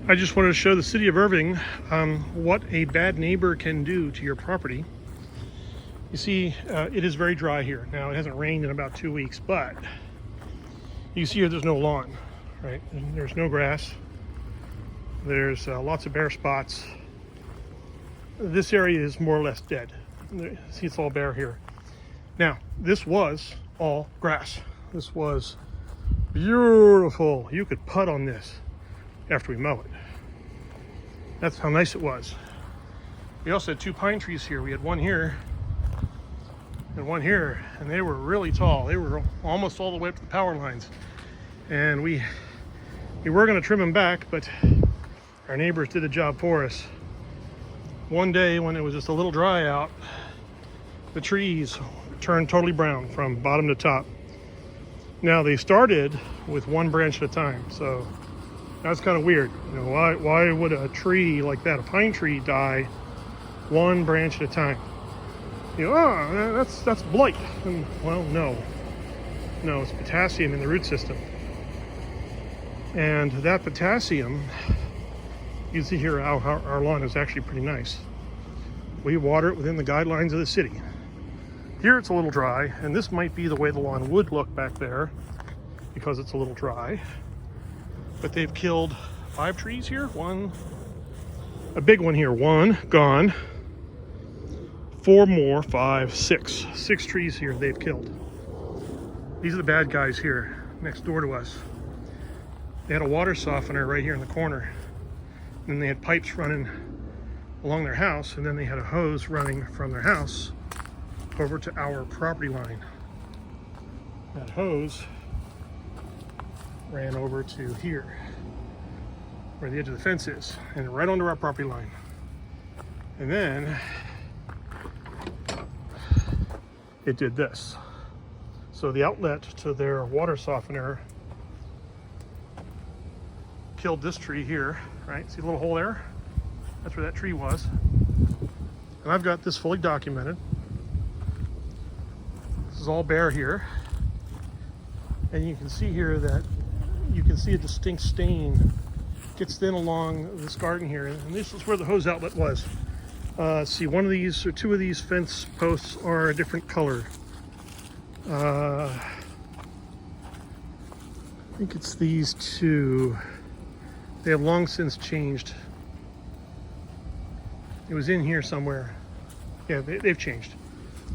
I just wanted to show the city of Irving what a bad neighbor can do to your property. You see, it is very dry here. Now, it hasn't rained in about 2 weeks, but you see here there's no lawn, right? There's no grass. There's lots of bare spots. This area is more or less dead. See, it's all bare here. Now, this was all grass. This was beautiful. You could putt on this after we mow it. That's how nice it was. We also had 2 pine trees here. We had one here and one here, and they were really tall. They were almost all the way up to the power lines. And we were going to trim them back, but our neighbors did the job for us. One day when it was just a little dry out, the trees turned totally brown from bottom to top. Now, they started with 1 branch at a time, so that's kind of weird. You know, why would a tree like that, a pine tree, die 1 branch at a time? You know, oh, that's blight. And, well, no, it's potassium in the root system. And that potassium, you see here how our lawn is actually pretty nice. We water it within the guidelines of the city. Here it's a little dry, and this might be the way the lawn would look back there because it's a little dry. But they've killed 5 trees here. A big one here, 1 gone. 4 more, 5, 6. 6 trees here they've killed. These are the bad guys here next door to us. They had a water softener right here in the corner. And then they had pipes running along their house, and then they had a hose running from their house over to our property line. That hose ran over to here, where the edge of the fence is, and right onto our property line. And then it did this. So the outlet to their water softener killed this tree here, right? See the little hole there? That's where that tree was. And I've got this fully documented. This is all bare here. And you can see here that you can see a distinct stain gets thin along this garden here. And this is where the hose outlet was. See, 1 of these or 2 of these fence posts are a different color. I think it's these 2. They have long since changed. It was in here somewhere. Yeah, they've changed.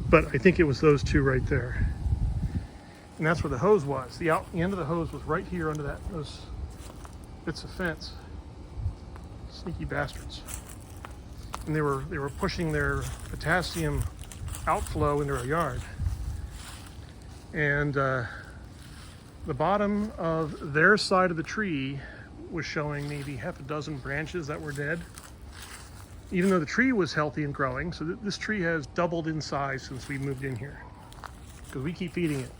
But I think it was those 2 right there. And that's where the hose was. The end of the hose was right here under those bits of fence. Sneaky bastards. And they were pushing their potassium outflow into our yard. And the bottom of their side of the tree was showing maybe half a dozen branches that were dead, even though the tree was healthy and growing. So this tree has doubled in size since we moved in here, because we keep feeding it.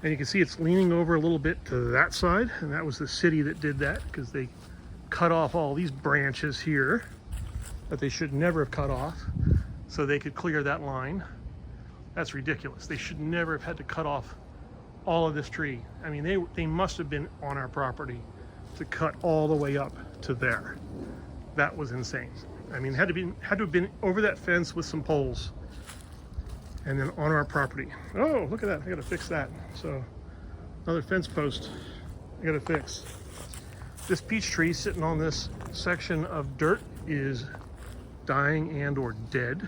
And you can see it's leaning over a little bit to that side, and that was the city that did that, because they cut off all these branches here that they should never have cut off so they could clear that line. That's ridiculous. They should never have had to cut off all of this tree. I mean, they must have been on our property to cut all the way up to there. That was insane. I mean, had to have been over that fence with some poles and then on our property. Oh, look at that. I gotta fix that. So another fence post I gotta fix. This peach tree sitting on this section of dirt is dying and or dead.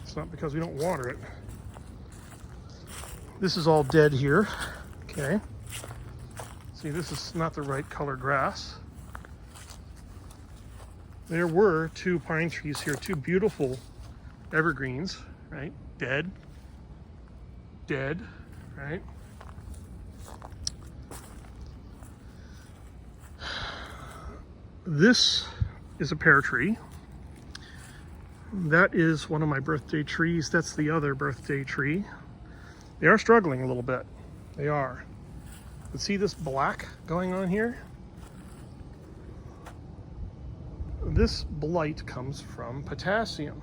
It's not because we don't water it. This is all dead here. Okay. See, this is not the right color grass. There were 2 pine trees here, 2 beautiful evergreens, right? Dead, right? This is a pear tree. That is one of my birthday trees. That's the other birthday tree. They are struggling a little bit. They are. But see this black going on here? This blight comes from potassium.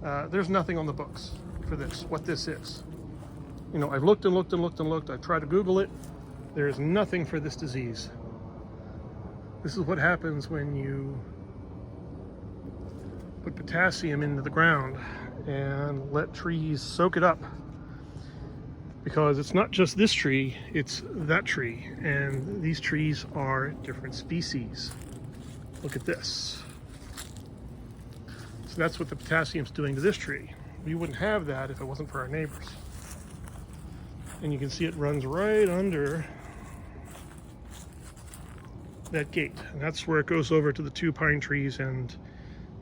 There's nothing on the books for this, what this is. You know, I've looked and looked and looked and looked. I've tried to Google it. There is nothing for this disease. This is what happens when you put potassium into the ground and let trees soak it up. Because it's not just this tree, it's that tree. And these trees are different species. Look at this. So that's what the potassium's doing to this tree. We wouldn't have that if it wasn't for our neighbors. And you can see it runs right under that gate. And that's where it goes over to the 2 pine trees and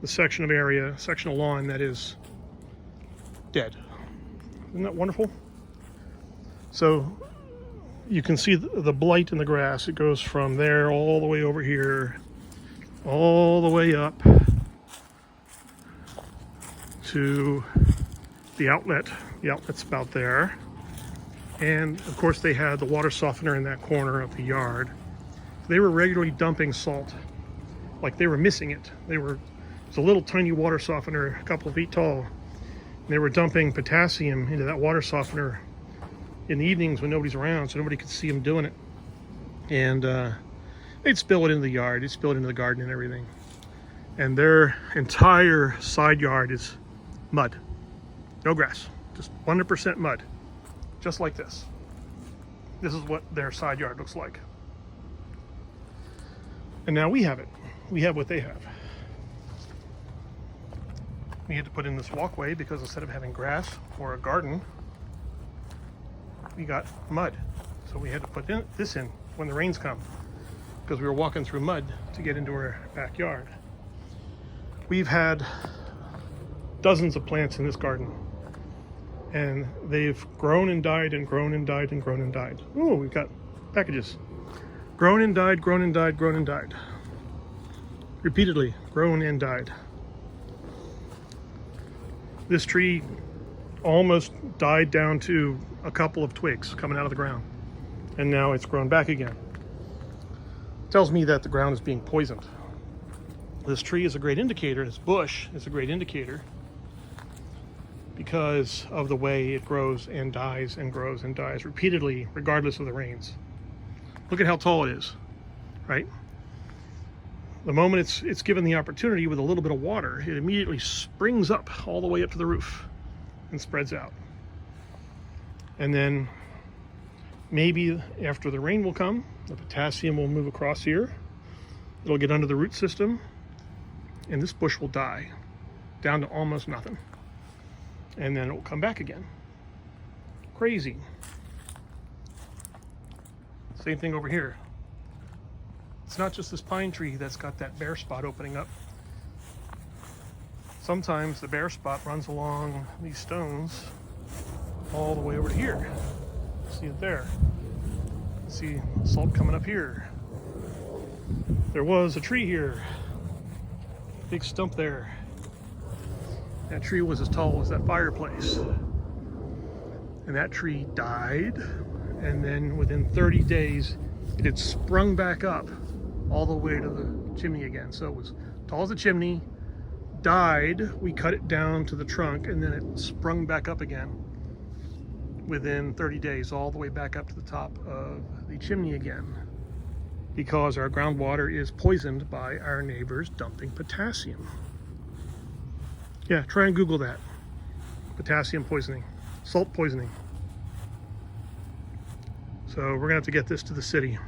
the section of lawn that is dead. Isn't that wonderful? So you can see the blight in the grass. It goes from there all the way over here, all the way up to the outlet. The outlet's about there. And of course they had the water softener in that corner of the yard. They were regularly dumping salt, like they were missing it. It's a little tiny water softener, a couple of feet tall. And they were dumping potassium into that water softener in the evenings when nobody's around, so nobody could see them doing it. And they'd spill it into the yard, they'd spill it into the garden and everything. And their entire side yard is mud. No grass, just 100% mud. Just like this. This is what their side yard looks like. And now we have it. We have what they have. We had to put in this walkway because instead of having grass or a garden, we got mud. So we had to put this in when the rains come because we were walking through mud to get into our backyard. We've had dozens of plants in this garden and they've grown and died and grown and died and grown and died. Oh, we've got packages. Grown and died, grown and died, grown and died. Repeatedly, grown and died. This tree almost died down to a couple of twigs coming out of the ground. And now it's grown back again. Tells me that the ground is being poisoned. This tree is a great indicator, this bush is a great indicator because of the way it grows and dies and grows and dies repeatedly, regardless of the rains. Look at how tall it is, right? The moment it's given the opportunity with a little bit of water, it immediately springs up all the way up to the roof and spreads out. And then maybe after the rain will come, the potassium will move across here. It'll get under the root system, and this bush will die down to almost nothing. And then it will come back again. Crazy. Same thing over here. It's not just this pine tree that's got that bare spot opening up. Sometimes the bare spot runs along these stones all the way over to here. See it there. See salt coming up here. There was a tree here. Big stump there. That tree was as tall as that fireplace. And that tree died. And then within 30 days, it had sprung back up all the way to the chimney again. So it was tall as the chimney, died, we cut it down to the trunk, and then it sprung back up again within 30 days, all the way back up to the top of the chimney again, because our groundwater is poisoned by our neighbors dumping potassium. Yeah, try and Google that. Potassium poisoning, salt poisoning. So we're gonna have to get this to the city.